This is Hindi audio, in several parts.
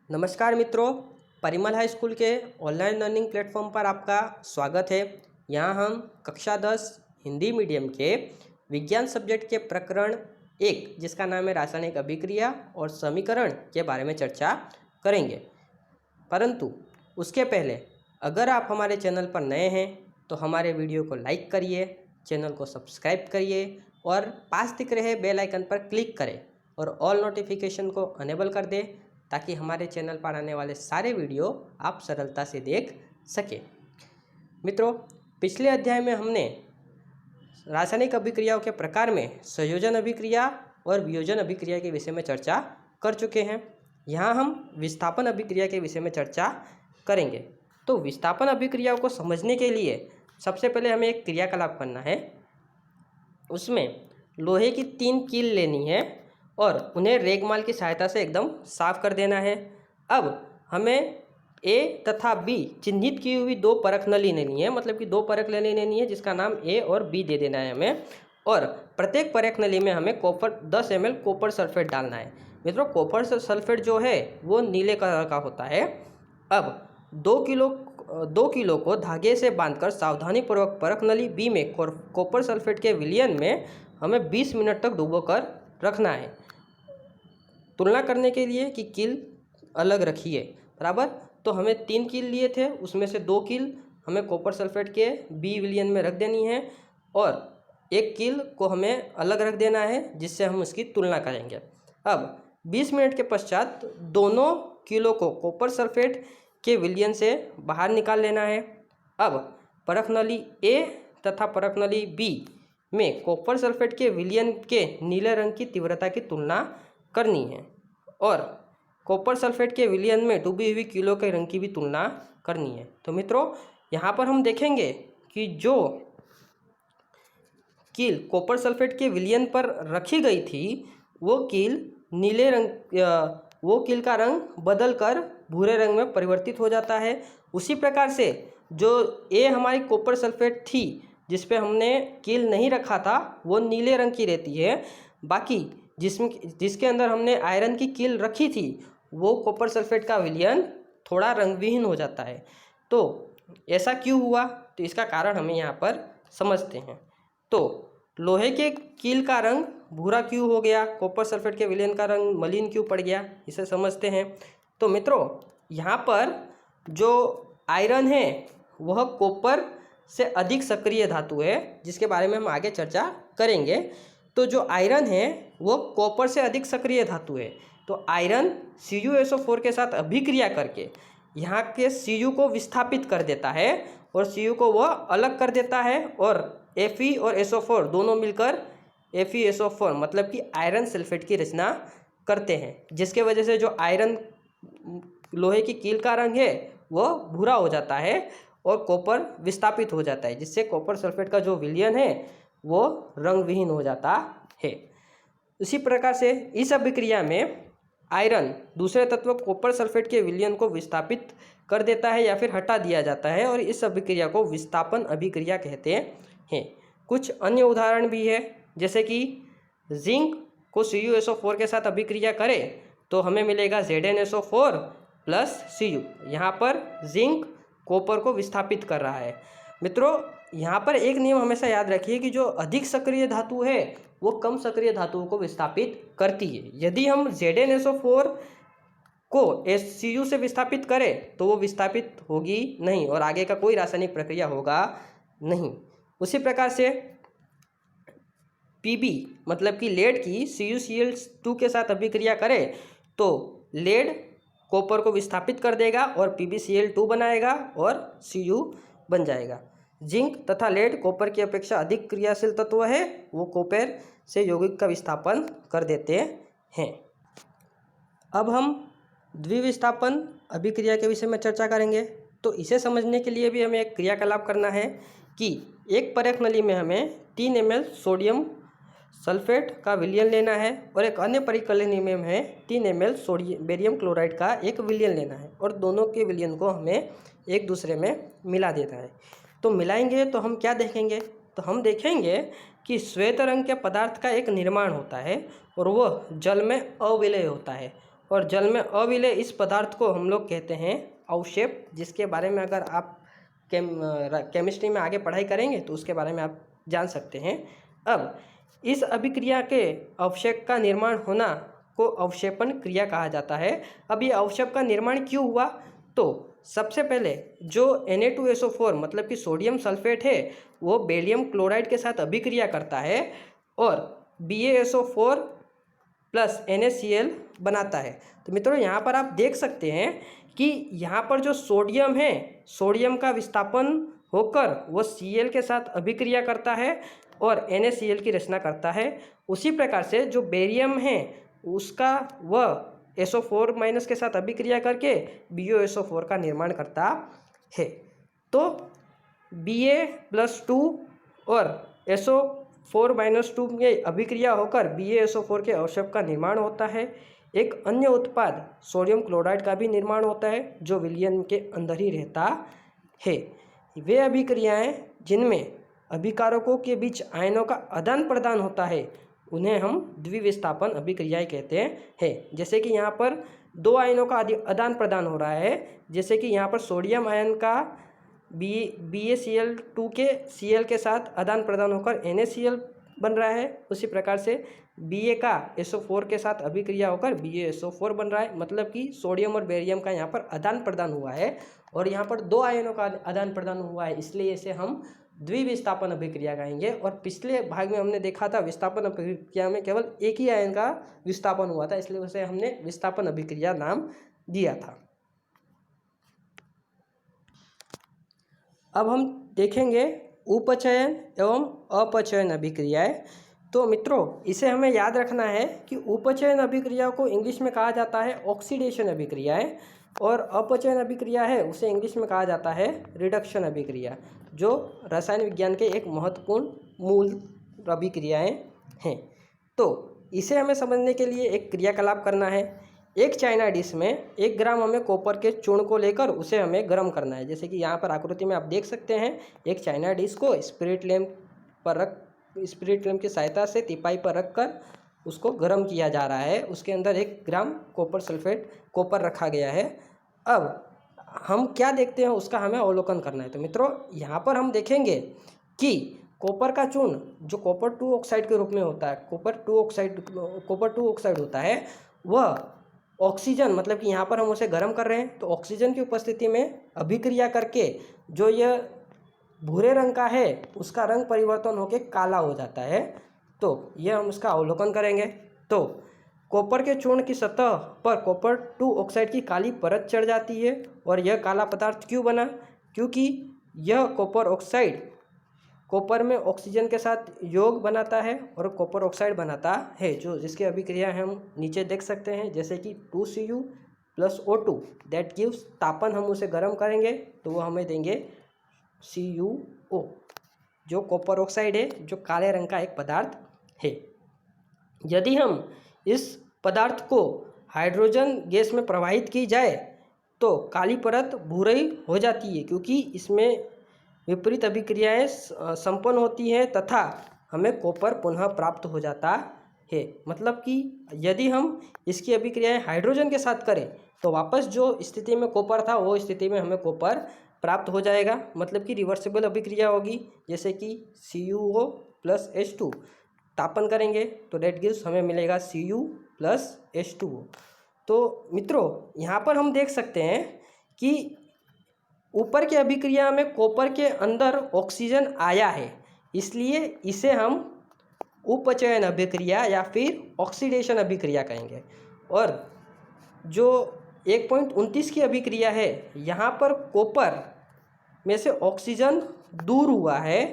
नमस्कार मित्रों, परिमल हाई स्कूल के ऑनलाइन लर्निंग प्लेटफॉर्म पर आपका स्वागत है। यहाँ हम कक्षा 10 हिंदी मीडियम के विज्ञान सब्जेक्ट के प्रकरण 1 जिसका नाम है रासायनिक अभिक्रिया और समीकरण के बारे में चर्चा करेंगे। परंतु उसके पहले अगर आप हमारे चैनल पर नए हैं तो हमारे वीडियो को लाइक करिए, चैनल को सब्सक्राइब करिए और पास दिख रहे बेल आइकन पर क्लिक करें और ऑल नोटिफिकेशन को अनेबल कर दें ताकि हमारे चैनल पर आने वाले सारे वीडियो आप सरलता से देख सकें। मित्रों, पिछले अध्याय में हमने रासायनिक अभिक्रियाओं के प्रकार में संयोजन अभिक्रिया और वियोजन अभिक्रिया के विषय में चर्चा कर चुके हैं। यहाँ हम विस्थापन अभिक्रिया के विषय में चर्चा करेंगे। तो विस्थापन अभिक्रियाओं को समझने के लिए सबसे पहले हमें एक क्रियाकलाप करना है। उसमें लोहे की 3 कील लेनी है और उन्हें रेगमाल की सहायता से एकदम साफ कर देना है। अब हमें ए तथा बी चिन्हित की हुई 2 परख नली लेनी है, मतलब कि 2 परख नली लेनी है जिसका नाम ए और बी दे देना है हमें। और प्रत्येक परख नली में हमें 10 ml कॉपर सल्फेट डालना है। मित्रों, कॉपर सल्फेट जो है वो नीले कलर का होता है। अब 2 किलो को धागे से बांधकर सावधानीपूर्वक परख नली बी में कॉपर सल्फेट के विलयन में हमें 20 मिनट तक डुबोकर रखना है। तुलना करने के लिए कि कील अलग रखिए, बराबर। तो हमें 3 कील लिए थे, उसमें से 2 कील हमें कॉपर सल्फेट के बी विलयन में रख देनी है और 1 कील को हमें अलग रख देना है जिससे हम उसकी तुलना करेंगे। अब 20 मिनट के पश्चात दोनों कीलों को कॉपर सल्फेट के विलयन से बाहर निकाल लेना है। अब परख नली ए तथा परख नली बी में कॉपर सल्फेट के विलयन के नीले रंग की तीव्रता की तुलना करनी है और कॉपर सल्फेट के विलयन में डूबी हुई कीलों के रंग की भी तुलना करनी है। तो मित्रों, यहाँ पर हम देखेंगे कि जो कील कॉपर सल्फेट के विलयन पर रखी गई थी वो कील वो कील का रंग बदलकर भूरे रंग में परिवर्तित हो जाता है। उसी प्रकार से जो ए हमारी कॉपर सल्फेट थी जिस पे हमने कील नहीं रखा था वो नीले रंग की रहती है। बाकी जिसके अंदर हमने आयरन की कील रखी थी वो कॉपर सल्फेट का विलयन थोड़ा रंगविहीन हो जाता है। तो ऐसा क्यों हुआ, तो इसका कारण हमें यहाँ पर समझते हैं। तो लोहे के कील का रंग भूरा क्यों हो गया, कॉपर सल्फेट के विलयन का रंग मलिन क्यों पड़ गया, इसे समझते हैं। तो मित्रों, यहाँ पर जो आयरन है वह कॉपर से अधिक सक्रिय धातु है जिसके बारे में हम आगे चर्चा करेंगे। तो जो आयरन है वो कॉपर से अधिक सक्रिय धातु है। तो आयरन CuSO4 के साथ अभिक्रिया करके यहाँ के Cu को विस्थापित कर देता है और Cu को वह अलग कर देता है और Fe और SO4 दोनों मिलकर FeSO4 मतलब कि आयरन सल्फेट की रचना करते हैं, जिसके वजह से जो आयरन लोहे की कील का रंग है वह भूरा हो जाता है और कॉपर विस्थापित हो जाता है, जिससे कॉपर सल्फेट का जो विलयन है वो रंग विहीन हो जाता है। उसी प्रकार से इस अभिक्रिया में आयरन दूसरे तत्व कॉपर सल्फेट के विलयन को विस्थापित कर देता है या फिर हटा दिया जाता है और इस अभिक्रिया को विस्थापन अभिक्रिया कहते हैं। कुछ अन्य उदाहरण भी है, जैसे कि जिंक को CuSO4 के साथ अभिक्रिया करें तो हमें मिलेगा ZnSO4 प्लस Cu। यहाँ पर जिंक कॉपर को विस्थापित कर रहा है। मित्रों, यहाँ पर एक नियम हमेशा याद रखिए कि जो अधिक सक्रिय धातु है वो कम सक्रिय धातुओं को विस्थापित करती है। यदि हम ZnSO4 को Cu से विस्थापित करें तो वो विस्थापित होगी नहीं और आगे का कोई रासायनिक प्रक्रिया होगा नहीं। उसी प्रकार से Pb मतलब कि लेड की CuCl2 के साथ अभिक्रिया करें तो लेड कॉपर को विस्थापित कर देगा और PbCl2 बनाएगा और Cu बन जाएगा। जिंक तथा लेड कॉपर की अपेक्षा अधिक क्रियाशील तत्व है, वो कॉपर से यौगिक का विस्थापन कर देते हैं। अब हम द्विविस्थापन अभिक्रिया के विषय में चर्चा करेंगे। तो इसे समझने के लिए भी हमें एक क्रियाकलाप करना है कि एक परख नली में हमें 3 ml सोडियम सल्फेट का विलयन लेना है और एक अन्य परख नली में हमें 3 ml बेरियम क्लोराइड का एक विलयन लेना है और दोनों के विलयन को हमें एक दूसरे में मिला देना है। तो मिलाएंगे तो हम क्या देखेंगे, तो हम देखेंगे कि श्वेत रंग के पदार्थ का एक निर्माण होता है और वह जल में अविलय होता है और जल में अविलय इस पदार्थ को हम लोग कहते हैं अवक्षेप, जिसके बारे में अगर आप केमिस्ट्री में आगे पढ़ाई करेंगे तो उसके बारे में आप जान सकते हैं। अब इस अभिक्रिया के अवक्षेप का निर्माण होना को अवक्षेपण क्रिया कहा जाता है। अब ये अवक्षेप का निर्माण क्यों हुआ, तो सबसे पहले जो Na2SO4 मतलब कि सोडियम सल्फेट है वो बेरियम क्लोराइड के साथ अभिक्रिया करता है और BaSO4 प्लस NaCl बनाता है। तो मित्रों यहाँ पर आप देख सकते हैं कि यहाँ पर जो सोडियम है, सोडियम का विस्थापन होकर वो Cl के साथ अभिक्रिया करता है और NaCl की रचना करता है। उसी प्रकार से जो बेरियम है उसका वह SO4 माइनस के साथ अभिक्रिया करके BaSO4 का निर्माण करता है। तो Ba+2 और SO4 - 2 में अभिक्रिया होकर BaSO4 के अवक्षेप का निर्माण होता है। एक अन्य उत्पाद सोडियम क्लोराइड का भी निर्माण होता है जो विलयन के अंदर ही रहता है। वे अभिक्रियाएं जिनमें अभिकारकों के बीच आयनों का आदान प्रदान होता है उन्हें हम द्विविस्थापन अभिक्रियाएं कहते हैं। जैसे कि यहाँ पर दो आयनों का आदान प्रदान हो रहा है, जैसे कि यहाँ पर सोडियम आयन का BaCl2 के Cl के साथ आदान प्रदान होकर NaCl बन रहा है। उसी प्रकार से Ba का SO4 के साथ अभिक्रिया होकर BaSO4 बन रहा है। मतलब कि सोडियम और बेरियम का यहाँ पर आदान प्रदान हुआ है और यहाँ पर दो आयनों का आदान प्रदान हुआ है, इसलिए इसे हम द्विविस्थापन अभिक्रिया कहेंगे। और पिछले भाग में हमने देखा था विस्थापन अभिक्रिया में केवल एक ही आयन का विस्थापन हुआ था, इसलिए उसे हमने विस्थापन अभिक्रिया नाम दिया था। अब हम देखेंगे उपचयन एवं अपचयन अभिक्रियाएं। तो मित्रों इसे हमें याद रखना है कि उपचयन अभिक्रिया को इंग्लिश में कहा जाता है ऑक्सीडेशन अभिक्रियाएं और अपचयन अभिक्रिया है उसे इंग्लिश में कहा जाता है रिडक्शन अभिक्रिया, जो रसायन विज्ञान के एक महत्वपूर्ण मूल अभिक्रियाएं हैं। तो इसे हमें समझने के लिए एक क्रियाकलाप करना है। एक चाइना डिश में 1 ग्राम हमें कॉपर के चूर्ण को लेकर उसे हमें गर्म करना है। जैसे कि यहाँ पर आकृति में आप देख सकते हैं, एक चाइना डिश को स्पिरिट लैम्प की सहायता से तिपाई पर रखकर उसको गर्म किया जा रहा है। उसके अंदर 1 ग्राम कॉपर रखा गया है। अब हम क्या देखते हैं उसका हमें अवलोकन करना है। तो मित्रों यहाँ पर हम देखेंगे कि कॉपर का चूर्ण जो कॉपर 2 ऑक्साइड के रूप में होता है, कॉपर 2 ऑक्साइड होता है, वह ऑक्सीजन मतलब कि यहाँ पर हम उसे गर्म कर रहे हैं तो ऑक्सीजन की उपस्थिति में अभिक्रिया करके जो यह भूरे रंग का है उसका रंग परिवर्तन होकर काला हो जाता है। तो यह हम उसका अवलोकन करेंगे। तो कॉपर के चूर्ण की सतह पर कॉपर 2 ऑक्साइड की काली परत चढ़ जाती है और यह काला पदार्थ क्यों बना, क्योंकि यह कॉपर ऑक्साइड कॉपर में ऑक्सीजन के साथ योग बनाता है और कॉपर ऑक्साइड बनाता है, जो जिसकी अभिक्रिया हम नीचे देख सकते हैं। जैसे कि 2Cu + O2 दैट गिव्स, तापन हम उसे गर्म करेंगे तो वो हमें देंगे CuO, जो कॉपर ऑक्साइड है, जो काले रंग का एक पदार्थ है। यदि हम इस पदार्थ को हाइड्रोजन गैस में प्रवाहित की जाए तो काली परत भूरी हो जाती है, क्योंकि इसमें विपरीत अभिक्रियाएं संपन्न होती हैं तथा हमें कॉपर पुनः प्राप्त हो जाता है। मतलब कि यदि हम इसकी अभिक्रियाएं हाइड्रोजन के साथ करें तो वापस जो स्थिति में कॉपर था वो स्थिति में हमें कॉपर प्राप्त हो जाएगा। मतलब कि रिवर्सिबल अभिक्रिया होगी। जैसे कि CuO + H2 तापन करेंगे तो डेट गिव्स हमें मिलेगा Cu + H2O। तो मित्रों यहाँ पर हम देख सकते हैं कि ऊपर की अभिक्रिया में कॉपर के अंदर ऑक्सीजन आया है, इसलिए इसे हम उपचयन अभिक्रिया या फिर ऑक्सीडेशन अभिक्रिया कहेंगे। और जो 1.29 की अभिक्रिया है, यहाँ पर कॉपर में से ऑक्सीजन दूर हुआ है,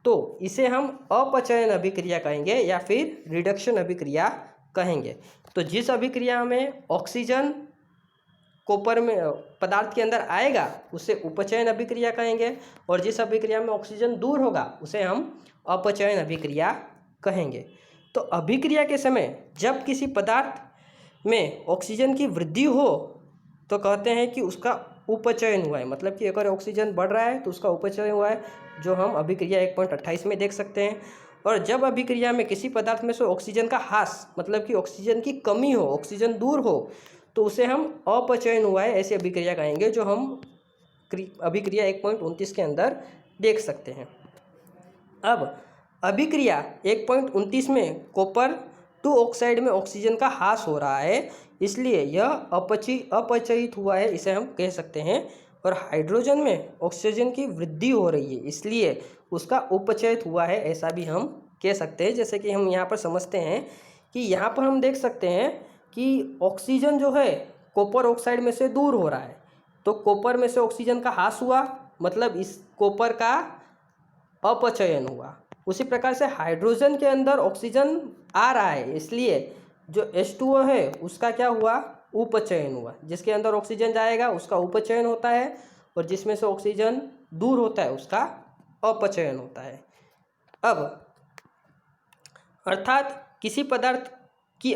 तो इसे हम अपचयन अभिक्रिया कहेंगे या फिर रिडक्शन अभिक्रिया कहेंगे। तो जिस अभिक्रिया में ऑक्सीजन कॉपर में पदार्थ के अंदर आएगा उसे उपचयन अभिक्रिया कहेंगे और जिस अभिक्रिया में ऑक्सीजन दूर होगा उसे हम अपचयन अभिक्रिया कहेंगे। तो अभिक्रिया के समय जब किसी पदार्थ में ऑक्सीजन की वृद्धि हो तो कहते हैं कि उसका उपचयन हुआ है। मतलब कि अगर ऑक्सीजन बढ़ रहा है तो उसका उपचयन हुआ है, जो हम अभिक्रिया 1.28 में देख सकते हैं। और जब अभिक्रिया में किसी पदार्थ में से ऑक्सीजन का ह्रास मतलब कि ऑक्सीजन की कमी हो, ऑक्सीजन दूर हो, तो उसे हम अपचयन हुआ है ऐसी अभिक्रिया कहेंगे, जो हम अभिक्रिया 1.29 के अंदर देख सकते हैं। अब अभिक्रिया 1.29 में कॉपर 2 ऑक्साइड में ऑक्सीजन का ह्रास हो रहा है, इसलिए यह अपचयित हुआ है, इसे हम कह सकते हैं। और हाइड्रोजन में ऑक्सीजन की वृद्धि हो रही है, इसलिए उसका उपचयित हुआ है, ऐसा भी हम कह सकते हैं। जैसे कि हम यहाँ पर समझते हैं कि यहाँ पर हम देख सकते हैं कि ऑक्सीजन जो है कॉपर ऑक्साइड में से दूर हो रहा है, तो कॉपर में से ऑक्सीजन का ह्रास हुआ, मतलब इस कॉपर का अपचयन हुआ। उसी प्रकार से हाइड्रोजन के अंदर ऑक्सीजन आ रहा है, इसलिए जो H2O है उसका क्या हुआ, उपचयन हुआ। जिसके अंदर ऑक्सीजन जाएगा उसका उपचयन होता है, और जिसमें से ऑक्सीजन दूर होता है उसका अपचयन होता है। अब अर्थात किसी पदार्थ की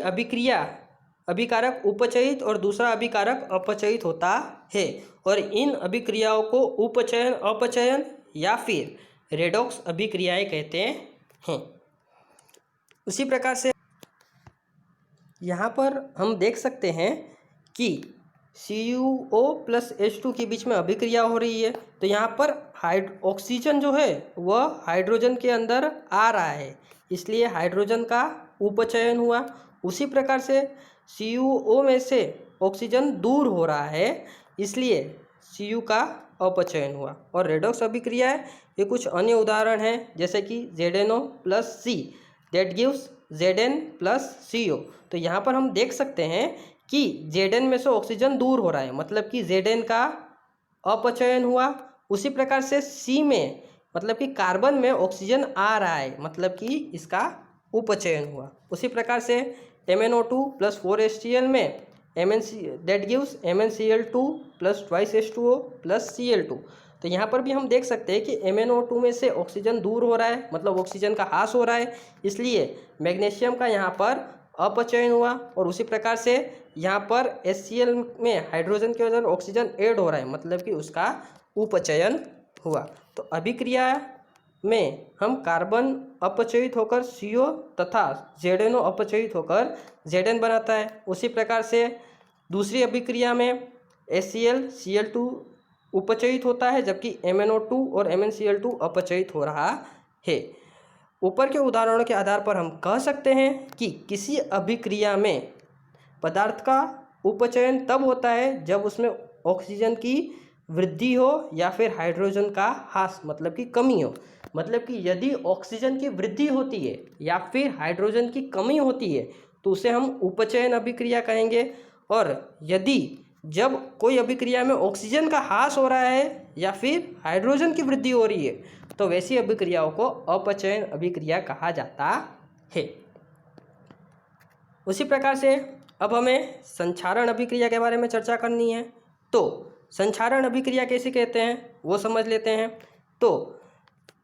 अभिकारक उपचयित और दूसरा अभिकारक अपचयित होता है, और इन अभिक्रियाओं को उपचयन, अपचयन या फिर रेडॉक्स अभिक्रियाएं कहते हैं। उसी प्रकार से यहाँ पर हम देख सकते हैं कि CuO प्लस H2 के बीच में अभिक्रिया हो रही है, तो यहाँ पर ऑक्सीजन जो है वह हाइड्रोजन के अंदर आ रहा है, इसलिए हाइड्रोजन का उपचयन हुआ। उसी प्रकार से CuO में से ऑक्सीजन दूर हो रहा है, इसलिए Cu का अपचयन हुआ। और रेडॉक्स अभिक्रिया है, ये कुछ अन्य उदाहरण हैं, जैसे कि ZnO plus C that gives Zn plus CO। तो यहाँ पर हम देख सकते हैं कि Zn में से ऑक्सीजन दूर हो रहा है, मतलब कि Zn का अपचयन हुआ। उसी प्रकार से C में मतलब कि कार्बन में ऑक्सीजन आ रहा है, मतलब कि इसका उपचयन हुआ। उसी प्रकार से MnO2 प्लस 4HCl में that gives MnCl2 plus twice H2O plus Cl2। तो यहाँ पर भी हम देख सकते हैं कि MnO2 में से ऑक्सीजन दूर हो रहा है, मतलब ऑक्सीजन का ह्रास हो रहा है, इसलिए मैग्नीशियम का यहाँ पर अपचयन हुआ। और उसी प्रकार से यहाँ पर HCl में हाइड्रोजन के वजह ऑक्सीजन ऐड हो रहा है, मतलब कि उसका उपचयन हुआ। तो अभिक्रिया में हम कार्बन अपचयित होकर CO तथा ZnO अपचयित होकर Zn बनाता है। उसी प्रकार से दूसरी अभिक्रिया में HCl Cl2 उपचयित होता है, जबकि MnO2 और MnCl2 अपचयित हो रहा है। ऊपर के उदाहरणों के आधार पर हम कह सकते हैं कि किसी अभिक्रिया में पदार्थ का उपचयन तब होता है जब उसमें ऑक्सीजन की वृद्धि हो या फिर हाइड्रोजन का ह्रास मतलब कि कमी हो। मतलब कि यदि ऑक्सीजन की वृद्धि होती है या फिर हाइड्रोजन की कमी होती है तो उसे हम उपचयन अभिक्रिया कहेंगे। और यदि जब कोई अभिक्रिया में ऑक्सीजन का ह्रास हो रहा है या फिर हाइड्रोजन की वृद्धि हो रही है तो वैसी अभिक्रियाओं को अपचयन अभिक्रिया कहा जाता है। उसी प्रकार से अब हमें संक्षारण अभिक्रिया के बारे में चर्चा करनी है। तो संक्षारण अभिक्रिया कैसे कहते हैं वो समझ लेते हैं। तो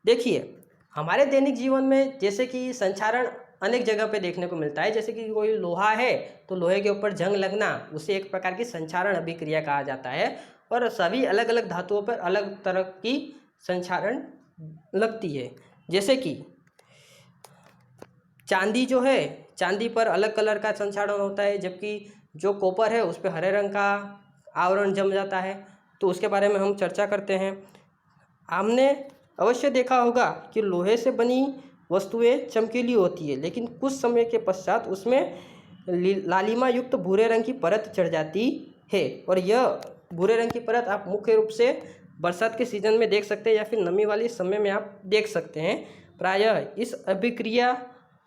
देखिए, हमारे दैनिक जीवन में जैसे कि संक्षारण अनेक जगह पे देखने को मिलता है। जैसे कि कोई लोहा है तो लोहे के ऊपर जंग लगना, उसे एक प्रकार की संक्षारण अभिक्रिया कहा जाता है। और सभी अलग अलग धातुओं पर अलग तरह की संक्षारण लगती है। जैसे कि चांदी जो है, चांदी पर अलग कलर का संक्षारण होता है, जबकि जो कॉपर है उस पर हरे रंग का आवरण जम जाता है। तो उसके बारे में हम चर्चा करते हैं। हमने अवश्य देखा होगा कि लोहे से बनी वस्तुएं चमकीली होती है, लेकिन कुछ समय के पश्चात उसमें लालिमा युक्त भूरे रंग की परत चढ़ जाती है। और यह भूरे रंग की परत आप मुख्य रूप से बरसात के सीजन में देख सकते हैं या फिर नमी वाले समय में आप देख सकते हैं। प्रायः इस अभिक्रिया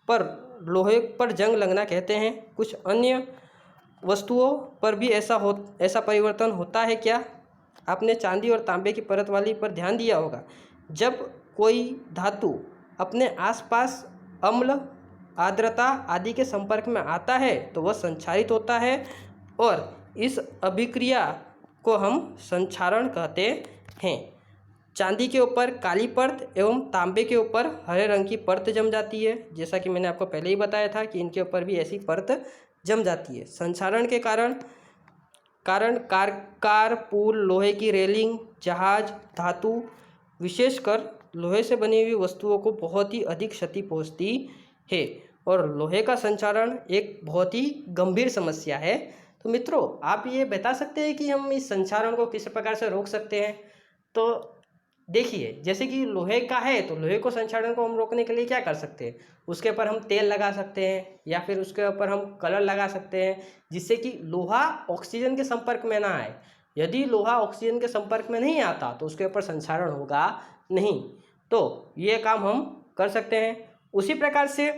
पर लोहे पर जंग लगना कहते हैं। कुछ अन्य वस्तुओं पर भी ऐसा परिवर्तन होता है क्या? आपने चांदी और तांबे की परत वाली पर ध्यान दिया होगा। जब कोई धातु अपने आसपास अम्ल, आर्द्रता आदि के संपर्क में आता है तो वह संक्षारित होता है, और इस अभिक्रिया को हम संक्षारण कहते हैं। चांदी के ऊपर काली परत एवं तांबे के ऊपर हरे रंग की परत जम जाती है। जैसा कि मैंने आपको पहले ही बताया था कि इनके ऊपर भी ऐसी परत जम जाती है। संक्षारण के कारण कार, पुल, लोहे की रेलिंग, जहाज, धातु, विशेषकर लोहे से बनी हुई वस्तुओं को बहुत ही अधिक क्षति पहुंचती है और लोहे का संक्षारण एक बहुत ही गंभीर समस्या है। तो मित्रों, आप ये बता सकते हैं कि हम इस संक्षारण को किस प्रकार से रोक सकते हैं? तो देखिए, जैसे कि लोहे का है तो लोहे को संक्षारण को हम रोकने के लिए क्या कर सकते हैं? उसके ऊपर हम तेल लगा सकते हैं या फिर उसके ऊपर हम कलर लगा सकते हैं, जिससे कि लोहा ऑक्सीजन के संपर्क में ना आए। यदि लोहा ऑक्सीजन के संपर्क में नहीं आता तो उसके ऊपर संक्षारण होगा नहीं। तो ये काम हम कर सकते हैं। उसी प्रकार से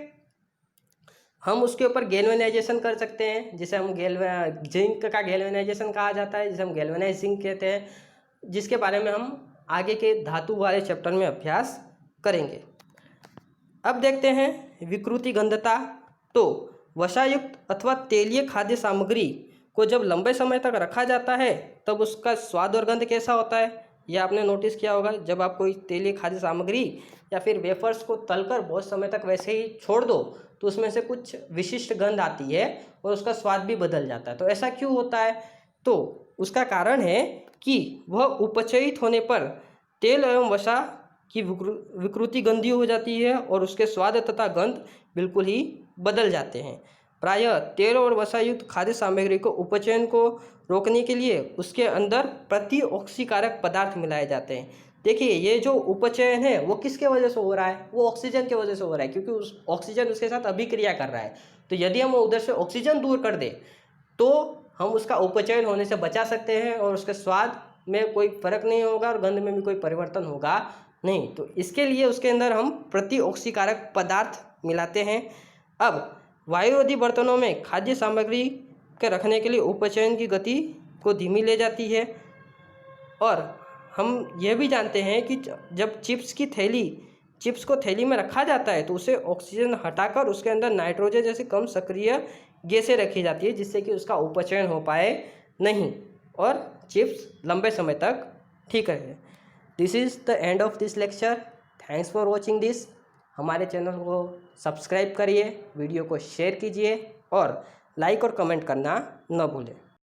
हम उसके ऊपर गैल्वेनाइजेशन कर सकते हैं, जिसे हम जिंक का गैल्वेनाइजेशन कहा जाता है, जिसे हम गैल्वेनाइज जिंक कहते हैं, जिसके बारे में हम आगे के धातु वाले चैप्टर में अभ्यास करेंगे। अब देखते हैं विकृति गंधता। तो वसायुक्त अथवा तेलीय खाद्य सामग्री को जब लंबे समय तक रखा जाता है तब उसका स्वाद और गंध कैसा होता है? यह आपने नोटिस किया होगा। जब आप कोई तेलीय खाद्य सामग्री या फिर वेफर्स को तलकर बहुत समय तक वैसे ही छोड़ दो तो उसमें से कुछ विशिष्ट गंध आती है और उसका स्वाद भी बदल जाता है। तो ऐसा क्यों होता है? तो उसका कारण है कि वह उपचयित होने पर तेल एवं वसा की विकृति गंदी हो जाती है और उसके स्वाद तथा गंध बिल्कुल ही बदल जाते हैं। प्रायः तेल और वसायुक्त खाद्य सामग्री को उपचयन को रोकने के लिए उसके अंदर प्रतिऑक्सीकारक पदार्थ मिलाए जाते हैं। देखिए, ये जो उपचयन है वो किसके वजह से हो रहा है? वो ऑक्सीजन की वजह से हो रहा है, क्योंकि उस ऑक्सीजन उसके साथ अभिक्रिया कर रहा है। तो यदि हम उधर से ऑक्सीजन दूर कर दें तो हम उसका उपचयन होने से बचा सकते हैं और उसके स्वाद में कोई फर्क नहीं होगा और गंध में भी कोई परिवर्तन होगा नहीं। तो इसके लिए उसके अंदर हम प्रतिऑक्सीकारक पदार्थ मिलाते हैं। अब वायुरोधी बर्तनों में खाद्य सामग्री के रखने के लिए उपचयन की गति को धीमी ले जाती है। और हम यह भी जानते हैं कि जब चिप्स को थैली में रखा जाता है तो उसे ऑक्सीजन हटाकर उसके अंदर नाइट्रोजन जैसी कम सक्रिय गैसें रखी जाती है, जिससे कि उसका उपचयन हो पाए नहीं और चिप्स लंबे समय तक ठीक रहे। This is the end of this lecture. Thanks for watching this. हमारे चैनल को सब्सक्राइब करिए, वीडियो को शेयर कीजिए और लाइक और कमेंट करना न भूलें।